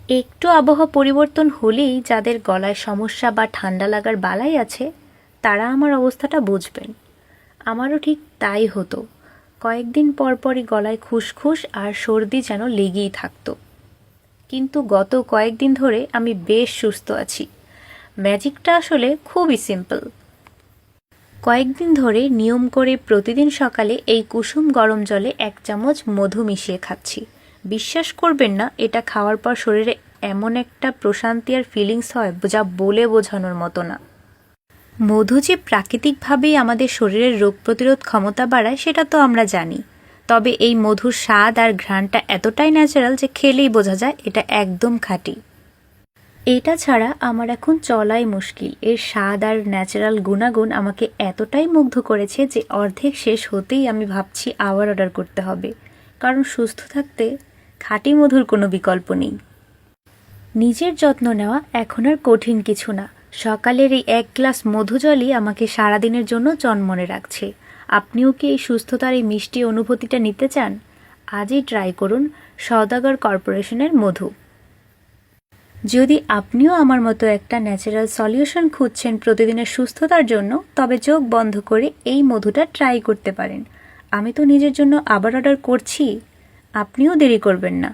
একটু আবহাওয়া পরিবর্তন হলেই যাদের গলায় সমস্যা বা ঠান্ডা লাগার বালাই আছে তারা আমার অবস্থাটা বুঝবেন। আমারও ঠিক তাই হতো। কয়েকদিন পর পরই গলায় খুসখুস আর সর্দি যেন লেগেই থাকতো। কিন্তু গত কয়েকদিন ধরে আমি বেশ সুস্থ আছি। ম্যাজিকটা আসলে খুবই সিম্পল। কয়েকদিন ধরে নিয়ম করে প্রতিদিন সকালে এই কুসুম গরম জলে 1 চামচ মধু মিশিয়ে খাচ্ছি। বিশ্বাস করবেন না, এটা খাওয়ার পর শরীরে এমন একটা প্রশান্তি আর ফিলিংস হয় যা বলে বোঝানোর মতো না। মধু যে প্রাকৃতিকভাবেই আমাদের শরীরের রোগ প্রতিরোধ ক্ষমতা বাড়ায় সেটা তো আমরা জানি। তবে এই মধুর স্বাদ আর ঘ্রাণটা এতটাই ন্যাচারাল যে খেলেই বোঝা যায় এটা একদম খাঁটি। এটা ছাড়া আমার এখন চলাই মুশকিল। এর স্বাদ আর ন্যাচারাল গুণাগুণ আমাকে এতটাই মুগ্ধ করেছে যে অর্ধেক শেষ হতেই আমি ভাবছি আবার অর্ডার করতে হবে, কারণ সুস্থ থাকতে খাঁটি মধুর কোনো বিকল্প নেই। নিজের যত্ন নেওয়া এখন আর কঠিন কিছু না। সকালের এই 1 গ্লাস মধু জলই আমাকে সারাদিনের জন্য চনমনে রাখছে। আপনিও কি এই সুস্থতার এই মিষ্টি অনুভূতিটা নিতে চান? আজই ট্রাই করুন সওদাগর কর্পোরেশনের মধু। যদি আপনিও আমার মতো একটা ন্যাচারাল সলিউশন খুঁজছেন প্রতিদিনের সুস্থতার জন্য, তবে চোখ বন্ধ করে এই মধুটা ট্রাই করতে পারেন। আমি তো নিজের জন্য আবার অর্ডার করছি, আপনিও দেরি করবেন না।